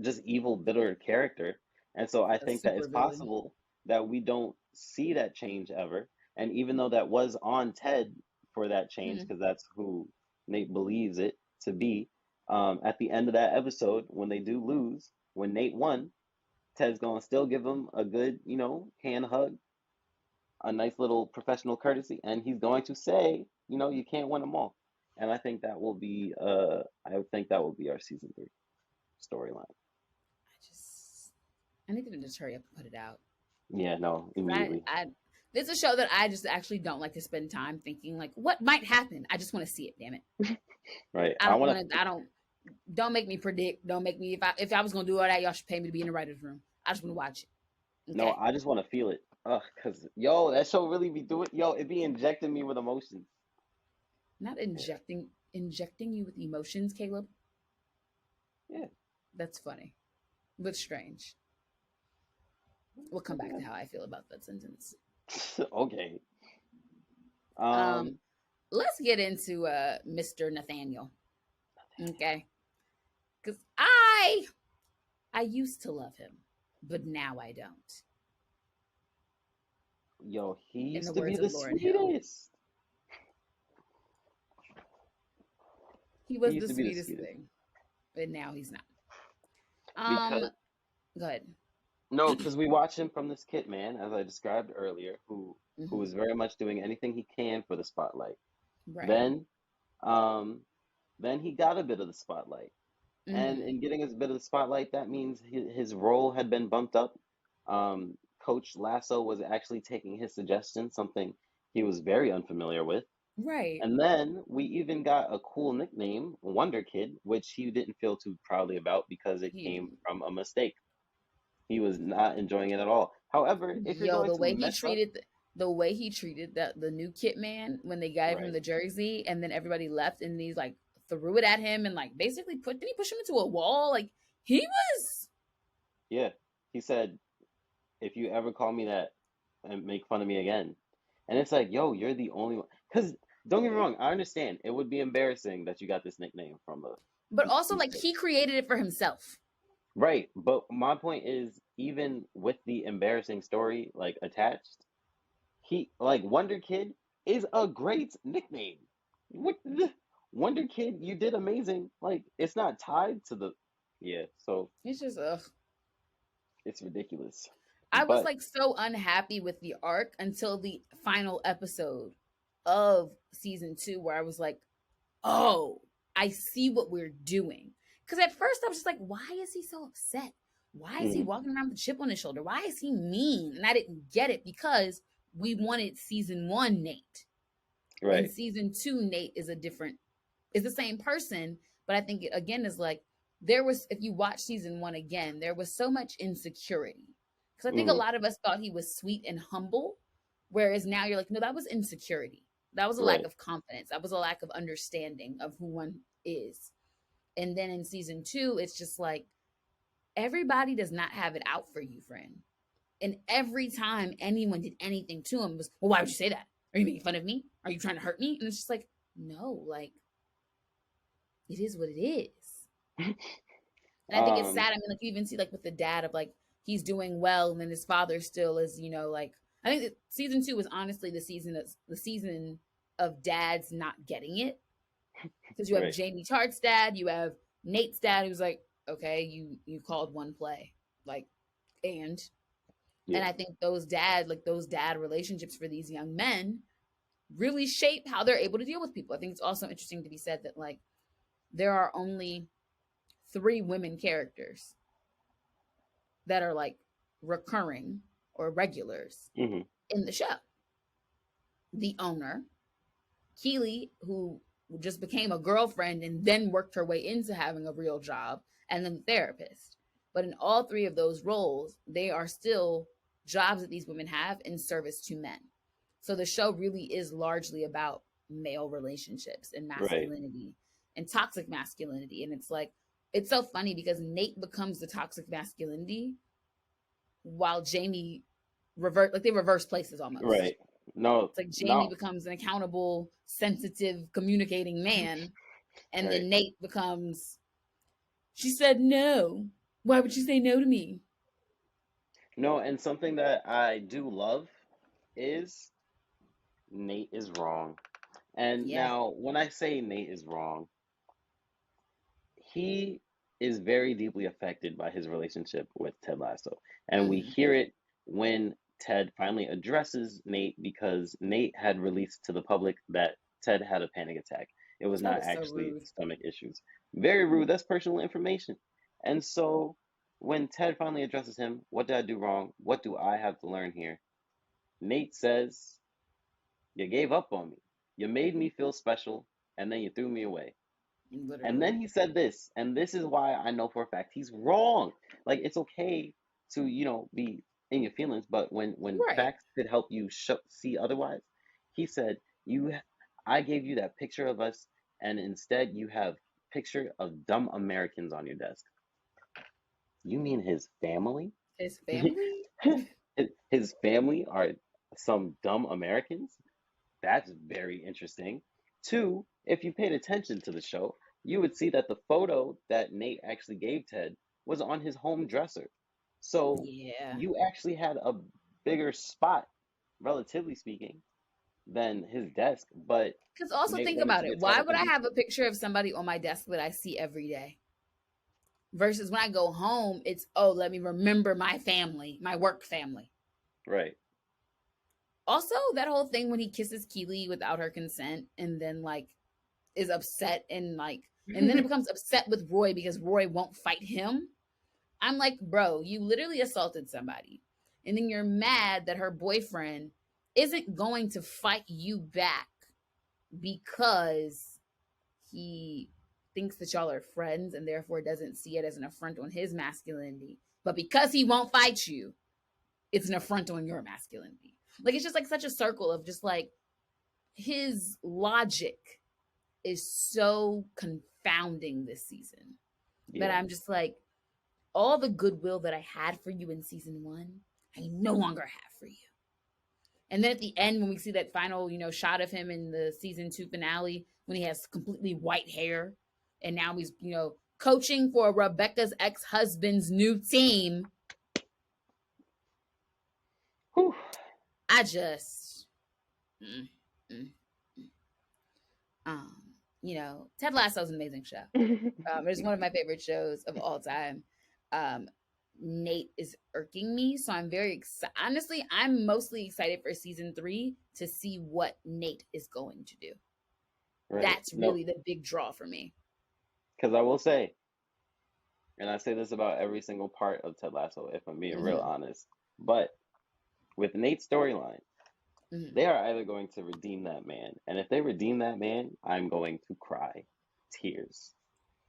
just evil, bitter character. And so I A think that super it's villain. possible that we don't see that change ever. And even though that was on Ted for that change, Hmm. because that's who Nate believes it to be, at the end of that episode, when they do lose, when Nate won, Ted's gonna still give him a good, hand hug, a nice little professional courtesy, and he's going to say, you can't win them all. And I think that will be our season three storyline. I need to just hurry up and put it out. Yeah, no, 'Cause I, immediately. I, this is a show that I just actually don't like to spend time thinking like what might happen. I just want to see it. Damn it! Right. I don't want to. I don't. Don't make me predict. Don't make me. If I was gonna do all that, y'all should pay me to be in the writers' room. I just want to watch it. No, Okay. I just want to feel it. Ugh, cause yo, that show really be doing, yo, it be injecting me with emotions. Not Yeah, injecting you with emotions, Caleb. yeah, That's funny, but strange. We'll come back to how I feel about that sentence. okay. Um, Um, let's get into Mr. Nathaniel. Okay, because I used to love him, but now I don't. yo, he In the used to be words the of Lauren Hill, sweetest. he He was used the to be the sweetest sweetest thing, but now he's not. Um, because go ahead. no, because we watch him from this kid man, as I described earlier, who Hmm. was very much doing anything he can for the spotlight. Right. Then, um, then he got a bit of the spotlight. And Hmm. in getting a bit of the spotlight, that means his role had been bumped up. Coach Lasso was actually taking his suggestions, something he was very unfamiliar with. Right. And then we even got a cool nickname, Wonder Kid, which he didn't feel too proudly about because it came He, from a mistake. He was not enjoying it at all. However, if you're yo, going the to way he mess up, treated the way he treated the new kit man when they gave him Right. the jersey and then everybody left and he's like threw it at him and like basically did he push him into a wall? Like he was Yeah. He said, if you ever call me that and make fun of me again. And it's like, yo, you're the only one. Because don't get me wrong, I understand. It would be embarrassing that you got this nickname from but also these like kids. he created it for himself. Right. But my point is, even with the embarrassing story like attached, he like Wonder Kid is a great nickname. What the Wonder Kid, you did amazing. Like it's not tied to the yeah, so It's just it's ridiculous. I was But like so unhappy with the arc until the final episode of season 2 where I was like, "Oh, I see what we're doing." Cuz at first I was just like, "Why is he so upset? Why is he mhm, walking around with a chip on his shoulder? Why is he mean?" And I didn't get it because we wanted season 1 Nate. And right. season 2 Nate is the same person, but I think it, again is like there was if you watch season 1 again, there was so much insecurity. Cuz I think a Hmm. lot of us thought he was sweet and humble, whereas now you're like, no, that was insecurity. That was a lack Right. of confidence. That was a lack of understanding of who one is. And then in season 2, it's just like everybody does not have it out for you, friend. And every time anyone did anything to him, it was, well, why would you say that? Are you making fun of me? Are you trying to hurt me? And it's just like, no, like it is what it is. And I think it's Um, sad. I mean, like you even see like with the dad of like he's doing well, and then his father still is, like I think that season 2 was honestly the season of dads not getting it because you have right. Jamie Tartt's dad, you have Nate's dad, who's like, okay, you called one play, like, and Yeah. I think those dad relationships for these young men really shape how they're able to deal with people. I think it's also interesting to be said that like there are only 3 women characters that are like recurring or regulars Hmm. in the show. The owner, Keely, who just became a girlfriend and then worked her way into having a real job, and then the therapist. But in all 3 of those roles, they are still jobs that these women have in service to men. So the show really is largely about male relationships and Right. masculinity and toxic masculinity. And it's like, it's so funny because Nate becomes the toxic masculinity while Jamie like they reverse places almost. Right. No, It's like Jamie no. becomes an accountable, sensitive, communicating man, and Right. then Nate becomes, she said no. Why would you say no to me? No, and something that I do love is Nate is wrong. And Yeah. now, when I say Nate is wrong, he is very deeply affected by his relationship with Ted Lasso. And we Mm-hmm. hear it when Ted finally addresses Nate because Nate had released to the public that Ted had a panic attack. It was That not was so actually rude. stomach issues. Very rude. That's personal information. And so when Ted finally addresses him, what did I do wrong? What do I have to learn here? Nate says, you gave up on me. You made me feel special, and then you threw me away. And Literally. then he said this, and this is why I know for a fact he's wrong. Like it's okay to, be in your feelings, but when Right. facts could help you see otherwise, he said, I gave you that picture of us, and instead you have picture of dumb Americans on your desk. You mean his family? His family? His family are some dumb Americans? That's very interesting. Two, if you paid attention to the show, you would see that the photo that Nate actually gave Ted was on his home dresser. So Yeah. you actually had a bigger spot, relatively speaking, than his desk, but Because also Nate think wanted about to it. get tied Why up would in I have a details. picture of somebody on my desk that I see every day? Versus when I go home, it's, oh, let me remember my family, my work family. Right. Also, that whole thing when he kisses Keely without her consent and then like is upset and then it becomes upset with Roy because Roy won't fight him. I'm like, bro, you literally assaulted somebody. And then you're mad that her boyfriend isn't going to fight you back because he thinks that y'all are friends and therefore doesn't see it as an affront on his masculinity. But because he won't fight you, it's an affront on your masculinity. Like, it's just like such a circle of just like his logic is so confounding this season that Yeah. I'm just like, all the goodwill that I had for you in season 1, I no longer have for you. And then at the end, when we see that final, shot of him in the season 2 finale, when he has completely white hair, and now he's, coaching for Rebecca's ex-husband's new team. Whew. I just, Ted Lasso is an amazing show. It's one of my favorite shows of all time. Nate is irking me, so I'm very excited. Honestly, I'm mostly excited for season 3 to see what Nate is going to do. Right. That's really the big draw for me. Because I will say, and I say this about every single part of Ted Lasso, if I'm being real honest, but with Nate's storyline, they are either going to redeem that man, and if they redeem that man, I'm going to cry tears.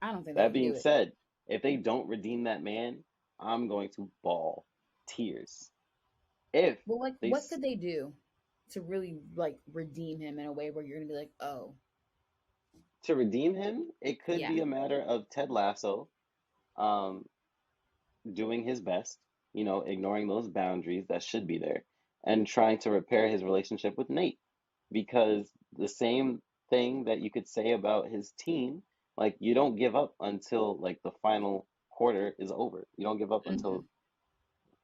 I don't think that being said, if they don't redeem that man, I'm going to bawl tears. What could they do to really like redeem him in a way where you're gonna be like, oh? To redeem him, it could be a matter of Ted Lasso doing his best, ignoring those boundaries that should be there, and trying to repair his relationship with Nate. Because the same thing that you could say about his team, like, you don't give up until like the final quarter is over. You don't give up until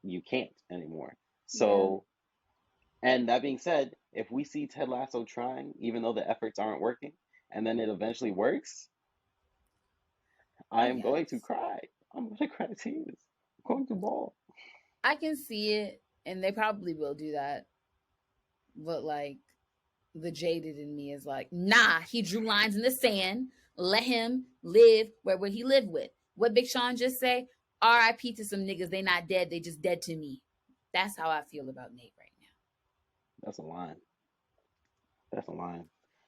you can't anymore. So, and that being said, if we see Ted Lasso trying, even though the efforts aren't working, and then it eventually works, I am going to cry. I'm going to cry tears. I'm going to bawl. I can see it, and they probably will do that. But like, the jaded in me is like, nah, he drew lines in the sand. Let him live where would he live with? What Big Sean just say? R.I.P. to some niggas. They not dead. They just dead to me. That's how I feel about Nate right now. That's a line. That's a line.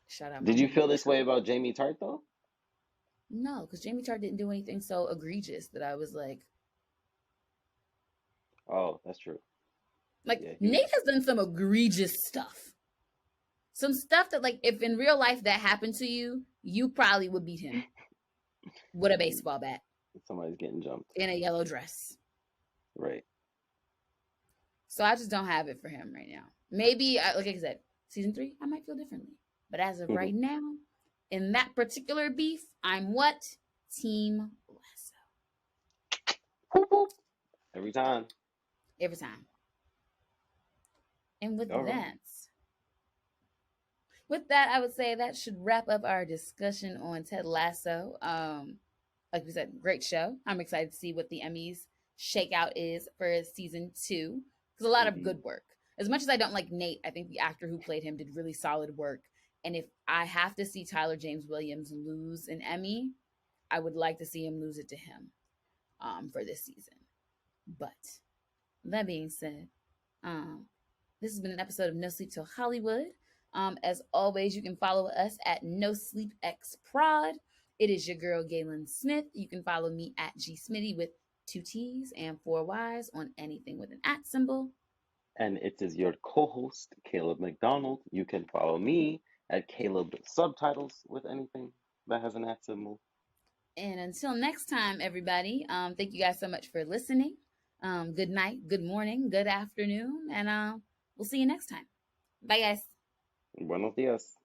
Shout out. Did you feel this way about Jamie Tart though? No, because Jamie Tart didn't do anything so egregious that I was like, oh, that's true. Like, Nate has done some egregious stuff. Some stuff that, like, if in real life that happened to you, you probably would beat him with a baseball bat. Somebody's getting jumped. In a yellow dress. Right. So I just don't have it for him right now. Maybe, like I said, season 3, I might feel differently. But as of right now, in that particular beef, I'm what? Team Lasso. Whoop, whoop. Every time. Every time. And with that, I would say that should wrap up our discussion on Ted Lasso. Like we said, great show. I'm excited to see what the Emmys shakeout is for season 2. Because a lot of good work. As much as I don't like Nate, I think the actor who played him did really solid work. And if I have to see Tyler James Williams lose an Emmy, I would like to see him lose it to him for this season. But that being said, this has been an episode of No Sleep Till Hollywood. As always, you can follow us at No Sleep X Prod. It is your girl, Gaelyn Smith. You can follow me at GSmitty with 2 T's and 4 Y's on anything with an @ symbol. And it is your co-host, Caleb McDonald. You can follow me at Caleb Subtitles with anything that has an @ symbol. And until next time, everybody, thank you guys so much for listening. Good night, good morning, good afternoon, and we'll see you next time. Bye, guys. Buenos dias.